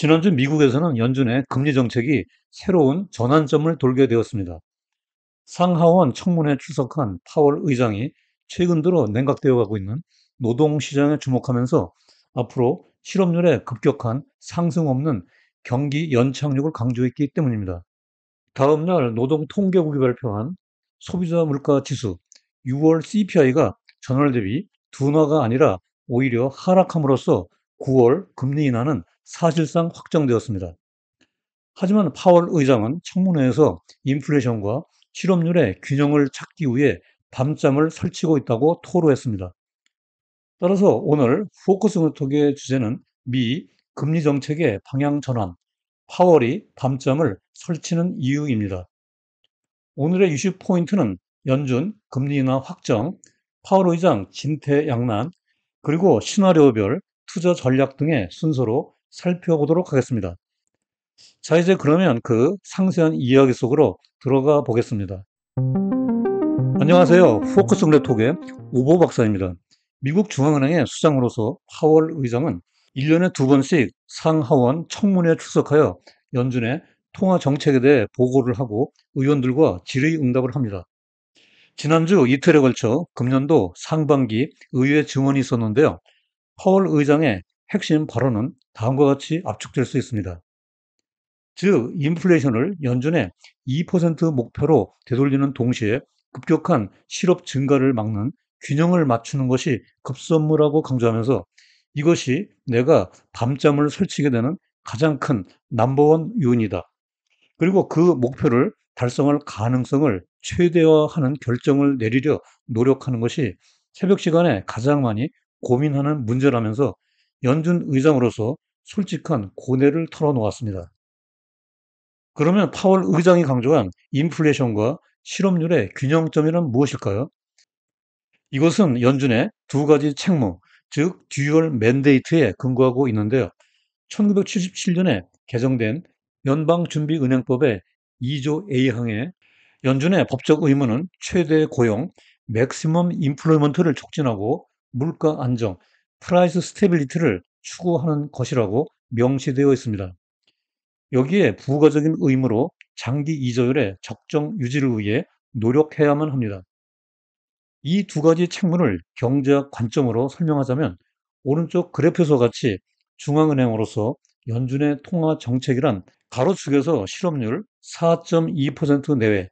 지난주 미국에서는 연준의 금리 정책이 새로운 전환점을 돌게 되었습니다. 상하원 청문회에 출석한 파월 의장이 최근 들어 냉각되어 가고 있는 노동시장에 주목하면서 앞으로 실업률의 급격한 상승 없는 경기 연착륙을 강조했기 때문입니다. 다음 날 노동통계국이 발표한 소비자 물가 지수 6월 CPI가 전월 대비 둔화가 아니라 오히려 하락함으로써 9월 금리 인하는 사실상 확정되었습니다. 하지만 파월 의장은 청문회에서 인플레이션과 실업률의 균형을 찾기 위해 밤잠을 설치고 있다고 토로했습니다. 따라서 오늘 포커스 노톡의 주제는 미 금리 정책의 방향 전환, 파월이 밤잠을 설치는 이유입니다. 오늘의 이슈 포인트는 연준 금리 인하 확정, 파월 의장 진퇴양난, 그리고 시나리오별 투자 전략 등의 순서로 살펴보도록 하겠습니다. 자, 이제 그러면 그 상세한 이야기 속으로 들어가 보겠습니다. 안녕하세요. 포커스 글래톡의 오보 박사입니다. 미국 중앙은행의 수장으로서 파월 의장은 1년에 두 번씩 상하원 청문회에 출석하여 연준의 통화 정책에 대해 보고를 하고 의원들과 질의응답을 합니다. 지난주 이틀에 걸쳐 금년도 상반기 의회 증언이 있었는데요. 파월 의장의 핵심 발언은 다음과 같이 압축될 수 있습니다. 즉, 인플레이션을 연준의 2% 목표로 되돌리는 동시에 급격한 실업 증가를 막는 균형을 맞추는 것이 급선무라고 강조하면서 이것이 내가 밤잠을 설치게 되는 가장 큰 넘버원 요인이다. 그리고 그 목표를 달성할 가능성을 최대화하는 결정을 내리려 노력하는 것이 새벽 시간에 가장 많이 고민하는 문제라면서 연준 의장으로서 솔직한 고뇌를 털어놓았습니다. 그러면 파월 의장이 강조한 인플레이션과 실업률의 균형점이란 무엇일까요? 이것은 연준의 두 가지 책무, 즉 듀얼 맨데이트에 근거하고 있는데요. 1977년에 개정된 연방준비은행법의 2조 A항에 연준의 법적 의무는 최대 고용, 맥시멈 인플로이먼트를 촉진하고 물가 안정, 프라이스 스테빌리티를 추구하는 것이라고 명시되어 있습니다. 여기에 부가적인 의무로 장기 이자율의 적정 유지를 위해 노력해야만 합니다. 이 두 가지 책무를 경제학 관점으로 설명하자면 오른쪽 그래프에서 같이 중앙은행으로서 연준의 통화 정책이란 가로축에서 실업률 4.2% 내외,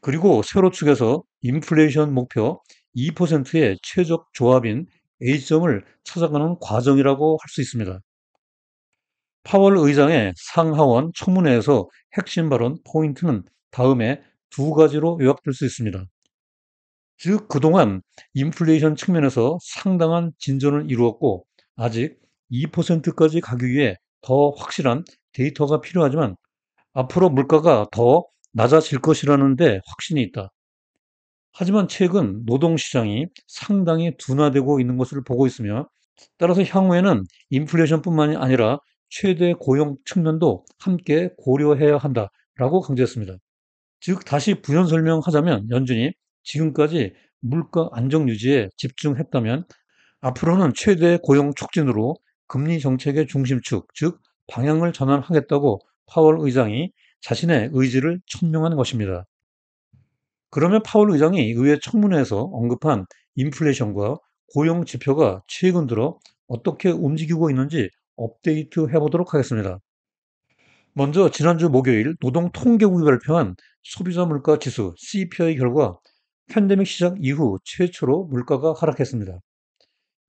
그리고 세로축에서 인플레이션 목표 2%의 최적 조합인 A점을 찾아가는 과정이라고 할 수 있습니다. 파월 의장의 상하원 청문회에서 핵심 발언 포인트는 다음에 두 가지로 요약될 수 있습니다. 즉, 그동안 인플레이션 측면에서 상당한 진전을 이루었고, 아직 2%까지 가기 위해 더 확실한 데이터가 필요하지만, 앞으로 물가가 더 낮아질 것이라는 데 확신이 있다. 하지만 최근 노동시장이 상당히 둔화되고 있는 것을 보고 있으며, 따라서 향후에는 인플레이션뿐만이 아니라 최대 고용 측면도 함께 고려해야 한다라고 강조했습니다. 즉, 다시 부연 설명하자면 연준이 지금까지 물가 안정 유지에 집중했다면 앞으로는 최대 고용 촉진으로 금리 정책의 중심축, 즉 방향을 전환하겠다고 파월 의장이 자신의 의지를 천명한 것입니다. 그러면 파월 의장이 의회 청문회에서 언급한 인플레이션과 고용 지표가 최근 들어 어떻게 움직이고 있는지 업데이트 해보도록 하겠습니다. 먼저 지난주 목요일 노동통계국이 발표한 소비자 물가 지수 CPI 결과 팬데믹 시작 이후 최초로 물가가 하락했습니다.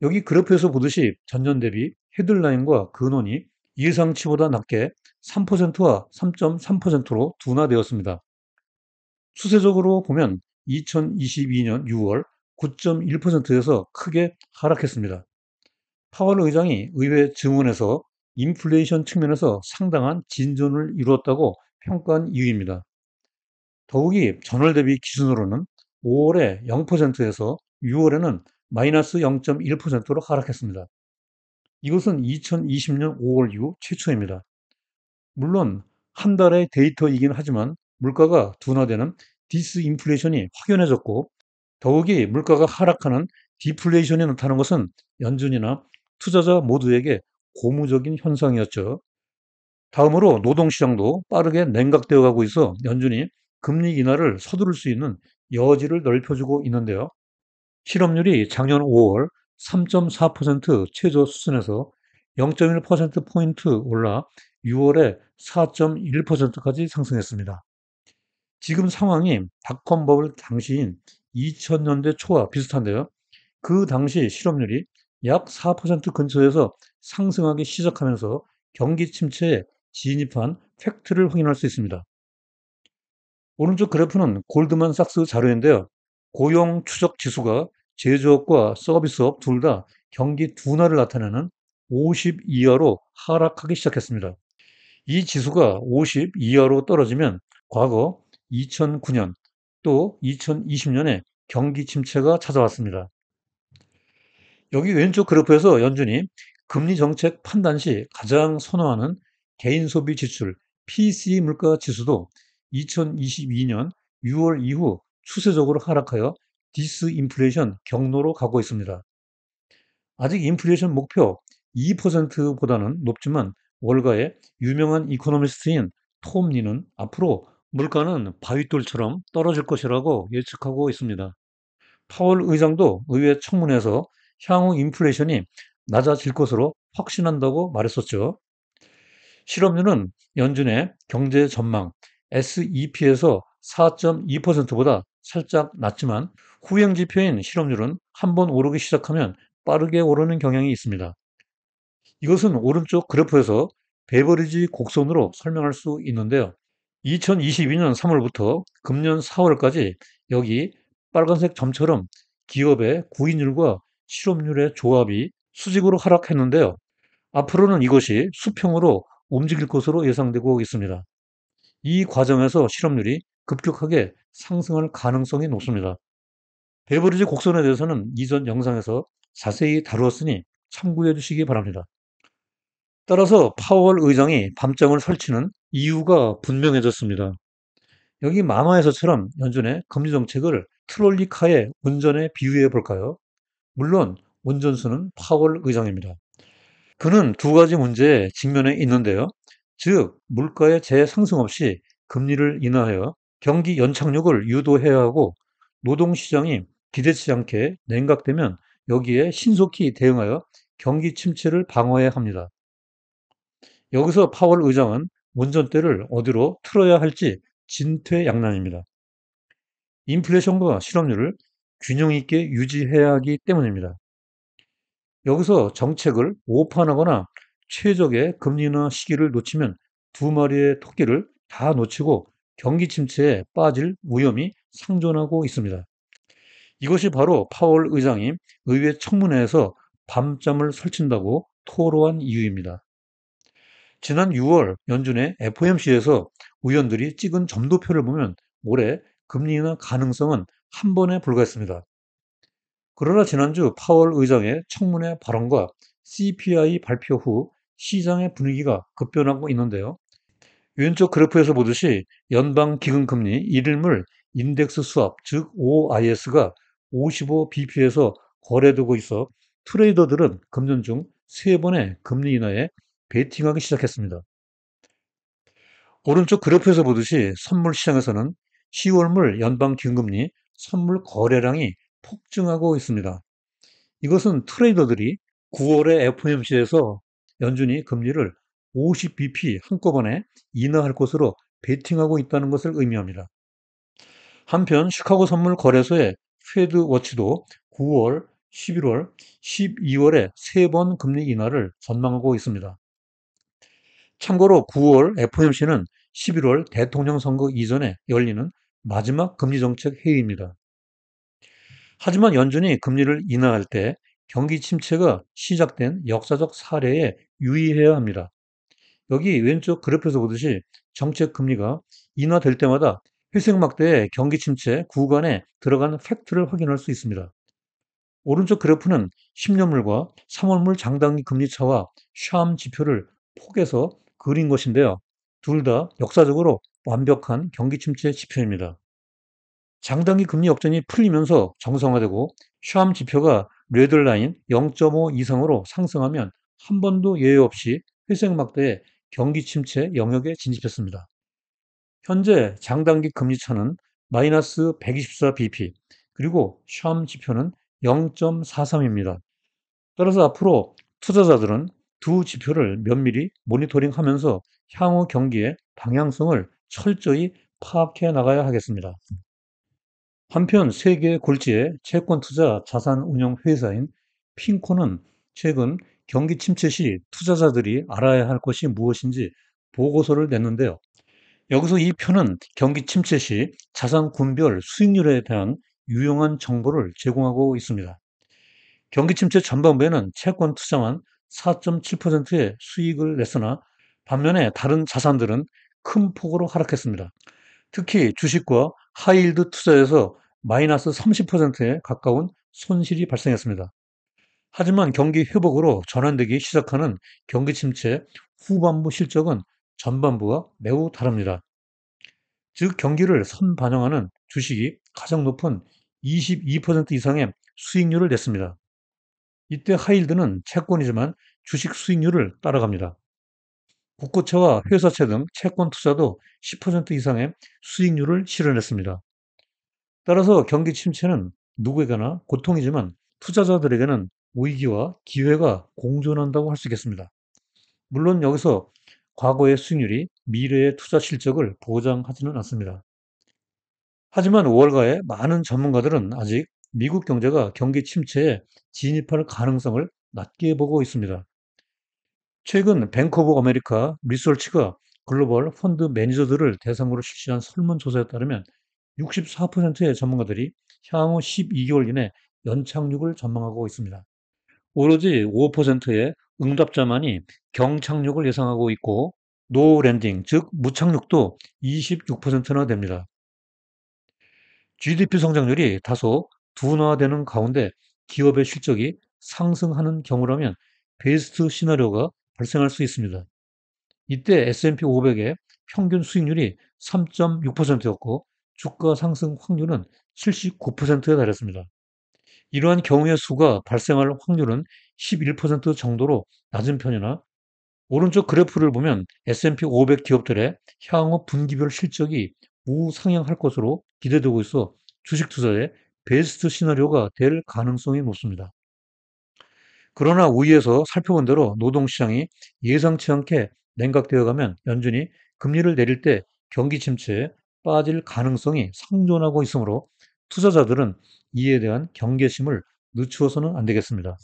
여기 그래프에서 보듯이 전년 대비 헤드라인과 근원이 예상치보다 낮게 3%와 3.3%로 둔화되었습니다. 추세적으로 보면 2022년 6월 9.1%에서 크게 하락했습니다. 파월 의장이 의회 증언에서 인플레이션 측면에서 상당한 진전을 이루었다고 평가한 이유입니다. 더욱이 전월 대비 기준으로는 5월에 0%에서 6월에는 마이너스 0.1%로 하락했습니다. 이것은 2020년 5월 이후 최초입니다. 물론 한 달의 데이터이긴 하지만 물가가 둔화되는 디스인플레이션이 확연해졌고, 더욱이 물가가 하락하는 디플레이션이 나타난 것은 연준이나 투자자 모두에게 고무적인 현상이었죠. 다음으로 노동시장도 빠르게 냉각되어 가고 있어 연준이 금리 인하를 서두를 수 있는 여지를 넓혀주고 있는데요. 실업률이 작년 5월 3.4% 최저 수준에서 0.1%포인트 올라 6월에 4.1%까지 상승했습니다. 지금 상황이 닷컴 버블 당시인 2000년대 초와 비슷한데요. 그 당시 실업률이 약 4% 근처에서 상승하기 시작하면서 경기 침체에 진입한 팩트를 확인할 수 있습니다. 오른쪽 그래프는 골드만삭스 자료인데요. 고용 추적 지수가 제조업과 서비스업 둘 다 경기 둔화를 나타내는 50 이하로 하락하기 시작했습니다. 이 지수가 50 이하로 떨어지면 과거 2009년 또 2020년에 경기 침체가 찾아왔습니다. 여기 왼쪽 그래프에서 연준이 금리 정책 판단 시 가장 선호하는 개인 소비 지출 PCE 물가 지수도 2022년 6월 이후 추세적으로 하락하여 디스인플레이션 경로로 가고 있습니다. 아직 인플레이션 목표 2%보다는 높지만 월가의 유명한 이코노미스트인 톰 리는 앞으로 물가는 바위돌처럼 떨어질 것이라고 예측하고 있습니다. 파월 의장도 의회 청문회에서 향후 인플레이션이 낮아질 것으로 확신한다고 말했었죠. 실업률은 연준의 경제 전망 SEP에서 4.2%보다 살짝 낮지만 후행 지표인 실업률은 한번 오르기 시작하면 빠르게 오르는 경향이 있습니다. 이것은 오른쪽 그래프에서 베버리지 곡선으로 설명할 수 있는데요. 2022년 3월부터 금년 4월까지 여기 빨간색 점처럼 기업의 구인율과 실업률의 조합이 수직으로 하락했는데요. 앞으로는 이것이 수평으로 움직일 것으로 예상되고 있습니다. 이 과정에서 실업률이 급격하게 상승할 가능성이 높습니다. 베버리지 곡선에 대해서는 이전 영상에서 자세히 다루었으니 참고해 주시기 바랍니다. 따라서 파월 의장이 밤잠을 설치는 이유가 분명해졌습니다. 여기 만화에서처럼 연준의 금리 정책을 트롤리카의 운전에 비유해 볼까요? 물론 운전수는 파월 의장입니다. 그는 두 가지 문제에 직면해 있는데요. 즉, 물가의 재상승 없이 금리를 인하하여 경기 연착륙을 유도해야 하고 노동시장이 기대치 않게 냉각되면 여기에 신속히 대응하여 경기 침체를 방어해야 합니다. 여기서 파월 의장은 운전대를 어디로 틀어야 할지 진퇴양난입니다. 인플레이션과 실업률을 균형 있게 유지해야 하기 때문입니다. 여기서 정책을 오판하거나 최적의 금리 인하 시기를 놓치면 두 마리의 토끼를 다 놓치고 경기 침체에 빠질 위험이 상존하고 있습니다. 이것이 바로 파월 의장이 의회 청문회에서 밤잠을 설친다고 토로한 이유입니다. 지난 6월 연준의 FOMC에서 의원들이 찍은 점도표를 보면 올해 금리 인하 가능성은 한 번에 불과했습니다. 그러나 지난주 파월 의장의 청문회 발언과 CPI 발표 후 시장의 분위기가 급변하고 있는데요. 왼쪽 그래프에서 보듯이 연방기금금리 일일물 인덱스 수합, 즉 OIS가 55bp에서 거래되고 있어 트레이더들은 금년 중 3번의 금리 인하에 베팅하기 시작했습니다. 오른쪽 그래프에서 보듯이 선물 시장에서는 10월물 연방기금리 선물 거래량이 폭증하고 있습니다. 이것은 트레이더들이 9월에 FOMC에서 연준이 금리를 50bp 한꺼번에 인하할 것으로 베팅하고 있다는 것을 의미합니다. 한편 시카고 선물 거래소의 페드 워치도 9월, 11월, 12월에 3번 금리 인하를 전망하고 있습니다. 참고로 9월 FOMC는 11월 대통령 선거 이전에 열리는 마지막 금리 정책 회의입니다. 하지만 연준이 금리를 인하할 때 경기 침체가 시작된 역사적 사례에 유의해야 합니다. 여기 왼쪽 그래프에서 보듯이 정책 금리가 인하될 때마다 회색막대의 경기 침체 구간에 들어간 팩트를 확인할 수 있습니다. 오른쪽 그래프는 10년물과 3월물 장단기 금리 차와 샴 지표를 폭에서 그린 것인데요. 둘 다 역사적으로 완벽한 경기 침체 지표입니다. 장단기 금리 역전이 풀리면서 정상화되고 샴 지표가 레드라인 0.5 이상으로 상승하면 한 번도 예외 없이 회색 막대에 경기 침체 영역에 진입했습니다. 현재 장단기 금리차는 마이너스 124bp, 그리고 샴 지표는 0.43입니다. 따라서 앞으로 투자자들은 두 지표를 면밀히 모니터링하면서 향후 경기의 방향성을 철저히 파악해 나가야 하겠습니다. 한편 세계 골지의 채권 투자 자산 운용 회사인 핑코는 최근 경기 침체 시 투자자들이 알아야 할 것이 무엇인지 보고서를 냈는데요. 여기서 이 표는 경기 침체 시 자산 군별 수익률에 대한 유용한 정보를 제공하고 있습니다. 경기 침체 전반부에는 채권 투자만 4.7%의 수익을 냈으나, 반면에 다른 자산들은 큰 폭으로 하락했습니다. 특히 주식과 하이힐드 투자에서 마이너스 30%에 가까운 손실이 발생했습니다. 하지만 경기 회복으로 전환되기 시작하는 경기 침체 후반부 실적은 전반부와 매우 다릅니다. 즉, 경기를 선반영하는 주식이 가장 높은 22% 이상의 수익률을 냈습니다. 이때 하이힐드는 채권이지만 주식 수익률을 따라갑니다. 국고채와 회사채 등 채권 투자도 10% 이상의 수익률을 실현했습니다. 따라서 경기 침체는 누구에게나 고통이지만 투자자들에게는 위기와 기회가 공존한다고 할 수 있겠습니다. 물론 여기서 과거의 수익률이 미래의 투자 실적을 보장하지는 않습니다. 하지만 월가의 많은 전문가들은 아직 미국 경제가 경기 침체에 진입할 가능성을 낮게 보고 있습니다. 최근 뱅크 오브 아메리카 리서치가 글로벌 펀드 매니저들을 대상으로 실시한 설문조사에 따르면 64%의 전문가들이 향후 12개월 이내 연착륙을 전망하고 있습니다. 오로지 5%의 응답자만이 경착륙을 예상하고 있고, 노 랜딩, 즉 무착륙도 26%나 됩니다. GDP 성장률이 다소 둔화되는 가운데 기업의 실적이 상승하는 경우라면 베스트 시나리오가 발생할 수 있습니다. 이때 S&P 500의 평균 수익률이 3.6%였고 주가 상승 확률은 79%에 달했습니다. 이러한 경우의 수가 발생할 확률은 11% 정도로 낮은 편이나, 오른쪽 그래프를 보면 S&P 500 기업들의 향후 분기별 실적이 우상향할 것으로 기대되고 있어 주식 투자의 베스트 시나리오가 될 가능성이 높습니다. 그러나 위에서 살펴본 대로 노동시장이 예상치 않게 냉각되어 가면 연준이 금리를 내릴 때 경기 침체에 빠질 가능성이 상존하고 있으므로 투자자들은 이에 대한 경계심을 늦추어서는 안 되겠습니다.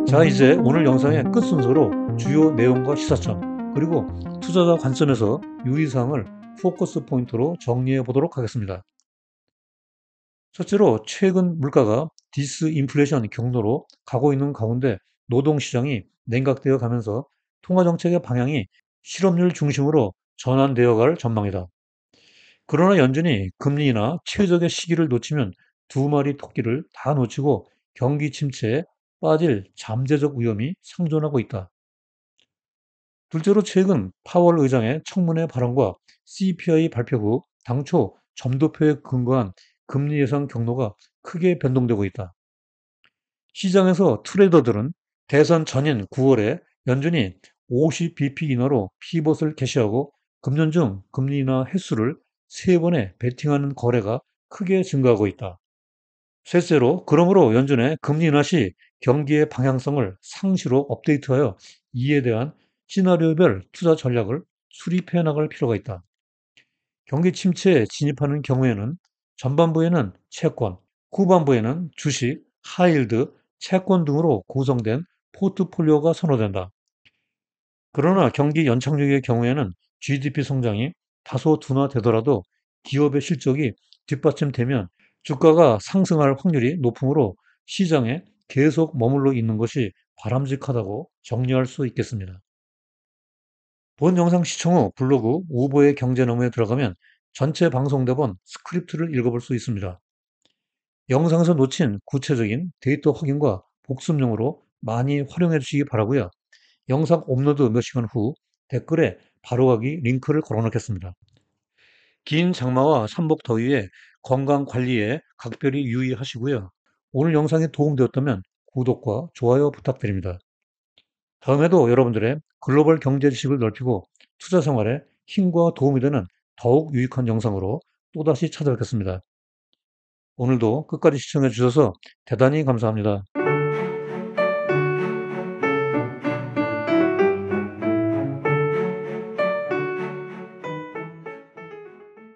자, 이제 오늘 영상의 끝 순서로 주요 내용과 시사점, 그리고 투자자 관점에서 유의사항을 포커스 포인트로 정리해 보도록 하겠습니다. 첫째로 최근 물가가 디스인플레이션 경로로 가고 있는 가운데 노동시장이 냉각되어 가면서 통화정책의 방향이 실업률 중심으로 전환되어 갈 전망이다. 그러나 연준이 금리나 최적의 시기를 놓치면 두 마리 토끼를 다 놓치고 경기 침체에 빠질 잠재적 위험이 상존하고 있다. 둘째로 최근 파월 의장의 청문회 발언과 CPI 발표 후 당초 점도표에 근거한 금리 예상 경로가 크게 변동되고 있다. 시장에서 트레이더들은 대선 전인 9월에 연준이 50bp 인하로 피벗을 개시하고 금년 중 금리 인하 횟수를 3번에 베팅하는 거래가 크게 증가하고 있다. 셋째로, 그러므로 연준의 금리 인하 시 경기의 방향성을 상시로 업데이트하여 이에 대한 시나리오별 투자 전략을 수립해 나갈 필요가 있다. 경기 침체에 진입하는 경우에는 전반부에는 채권, 후반부에는 주식, 하이힐드, 채권 등으로 구성된 포트폴리오가 선호된다. 그러나 경기 연착륙의 경우에는 GDP 성장이 다소 둔화되더라도 기업의 실적이 뒷받침되면 주가가 상승할 확률이 높으므로 시장에 계속 머물러 있는 것이 바람직하다고 정리할 수 있겠습니다. 본 영상 시청 후 블로그 오보의 경제너머에 들어가면 전체 방송대본 스크립트를 읽어볼 수 있습니다. 영상에서 놓친 구체적인 데이터 확인과 복습용으로 많이 활용해 주시기 바라고요. 영상 업로드 몇 시간 후 댓글에 바로가기 링크를 걸어놓겠습니다. 긴 장마와 삼복 더위에 건강 관리에 각별히 유의하시고요. 오늘 영상이 도움되었다면 구독과 좋아요 부탁드립니다. 다음에도 여러분들의 글로벌 경제 지식을 넓히고 투자 생활에 힘과 도움이 되는 더욱 유익한 영상으로 또다시 찾아뵙겠습니다. 오늘도 끝까지 시청해 주셔서 대단히 감사합니다.